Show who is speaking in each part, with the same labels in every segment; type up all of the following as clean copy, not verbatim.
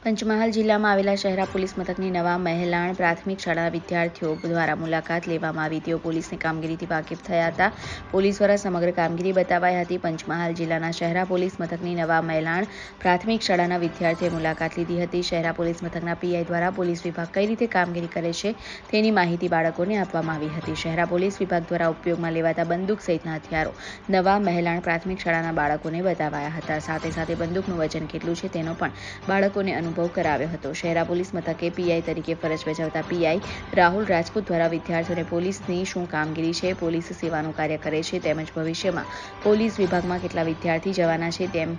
Speaker 1: પંચમહાલ જિલ્લામાં આવેલા શહેરા પોલીસ મથકની નવા મહેલાણ પ્રાથમિક શાળાના વિદ્યાર્થીઓ દ્વારા મુલાકાત લેવામાં આવી. તેઓ પોલીસની કામગીરીથી વાકેફ થયા હતા. પોલીસ દ્વારા સમગ્ર કામગીરી બતાવાઈ હતી. પંચમહાલ જિલ્લાના શહેરા પોલીસ મથકની નવા મહેલાણ પ્રાથમિક શાળાના વિદ્યાર્થીઓએ મુલાકાત લીધી હતી. શહેરા પોલીસ મથકના પીઆઈ દ્વારા પોલીસ વિભાગ કઈ રીતે કામગીરી કરે છે તેની માહિતી બાળકોને આપવામાં આવી હતી. શહેરા પોલીસ વિભાગ દ્વારા ઉપયોગમાં લેવાતા બંદૂક સહિતના હથિયારો નવા મહેલાણ પ્રાથમિક શાળાના બાળકોને બતાવાયા હતા. સાથે સાથે બંદૂકનું વજન કેટલું છે તેનો પણ બાળકોને અનુભવ કરાવ્યો હતો. શહેરા પોલીસ મથકે પીઆઈ તરીકે ફરજ બજાવતા પીઆઈ રાહુલ રાજપૂત દ્વારા વિદ્યાર્થીઓને પોલીસની શું કામગીરી છે, પોલીસ સેવાનું કાર્ય કરે છે તેમજ ભવિષ્યમાં પોલીસ વિભાગમાં કેટલા વિદ્યાર્થી જવાના છે તેમ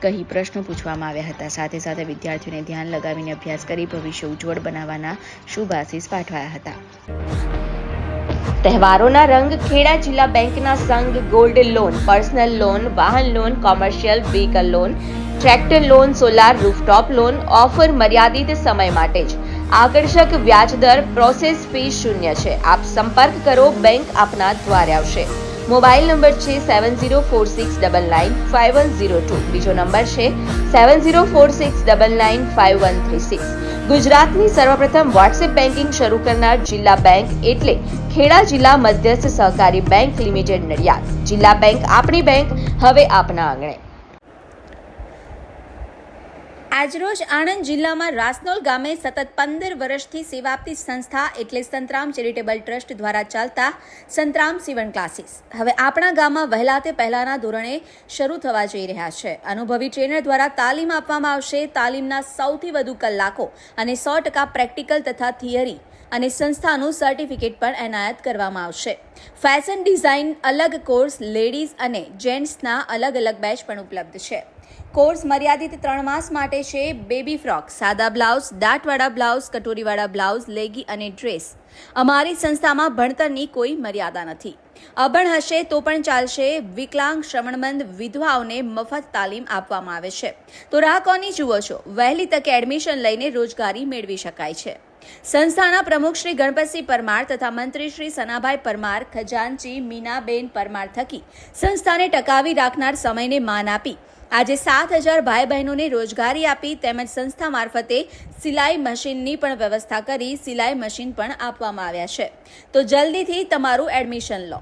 Speaker 1: કહી પ્રશ્નો પૂછવામાં આવ્યા હતા. સાથે સાથે વિદ્યાર્થીઓને ધ્યાન લગાવીને અભ્યાસ કરી ભવિષ્ય ઉજ્જવળ બનાવવાના શુભ આશીષ પાઠવાયા હતા.
Speaker 2: તહેવારોના રંગ ખેડા જિલ્લા બેંકના સંઘ ગોલ્ડ લોન, પર્સનલ લોન, વાહન loan, commercial vehicle loan, tractor loan, solar rooftop loan offer મર્યાદિત સમય માટે જ. આકર્ષક વ્યાજદર, પ્રોસેસ ફી શૂન્ય છે. આપ સંપર્ક કરો, બેંક આપના દ્વારે આવશે. મોબાઈલ નંબર છે 7046995102. બીજો નંબર છે 7046995136. ગુજરાતની સર્વપ્રથમ વોટ્સએપ બેન્કિંગ શરૂ કરનાર જિલ્લા બેંક એટલે ખેડા જિલ્લા મધ્યસ્થ સહકારી બેંક લિમિટેડ નડિયાદ. જિલ્લા બેંક આપણી બેંક, હવે આપના આંગણે.
Speaker 3: આજરોજ આણંદ જિલ્લામાં રાસનોલ ગામે સતત 15 વર્ષથી સેવા આપતી સંસ્થા એટલે સંતરામ ચેરિટેબલ ટ્રસ્ટ દ્વારા ચાલતા સંતરામ સીવણ ક્લાસીસ હવે આપણા ગામમાં વહેલા તે પહેલાના ધોરણે શરૂ થવા જઈ રહ્યા છે. અનુભવી ટ્રેનર દ્વારા તાલીમ આપવામાં આવશે. તાલીમના સૌથી વધુ કલાકો અને 100% પ્રેક્ટિકલ તથા થિયરી અને સંસ્થાનું સર્ટિફિકેટ પણ એનાયત કરવામાં આવશે. ફેશન ડિઝાઇન અલગ કોર્સ, લેડીઝ અને જેન્ટ્સના અલગ અલગ બેચ પણ ઉપલબ્ધ છે. કોર્સ મર્યાદિત 3 માસ માટે છે. બેબી ફ્રોક, સાદા બ્લાઉઝ, દાંતવાળા બ્લાઉઝ, કટોરીવાળા બ્લાઉઝ, લેગી અને ડ્રેસ. અમારી સંસ્થામાં ભણતરની કોઈ મર્યાદા નથી. અભણ હશે તો પણ ચાલશે. વિકલાંગ, શ્રવણમંદ, વિધવાઓને મફત તાલીમ આપવામાં આવે છે. તો રાહ કોની જુઓ છો? વહેલી તકે એડમિશન લઈને રોજગારી મેળવી શકાય છે. સંસ્થાના પ્રમુખ શ્રી ગણપતસિંહ પરમાર તથા મંત્રી શ્રી સનાભાઈ પરમાર, ખજાનચી મીનાબેન પરમાર થકી સંસ્થાને ટકાવી રાખનાર સમયને માન આપી આજે 7,000 ભાઈ બહેનોને રોજગારી આપી તેમજ સંસ્થા મારફતે સિલાઈ મશીનની પણ વ્યવસ્થા કરી સિલાઈ મશીન પણ આપવામાં આવ્યા છે. તો જલ્દીથી તમારું એડમિશન લો.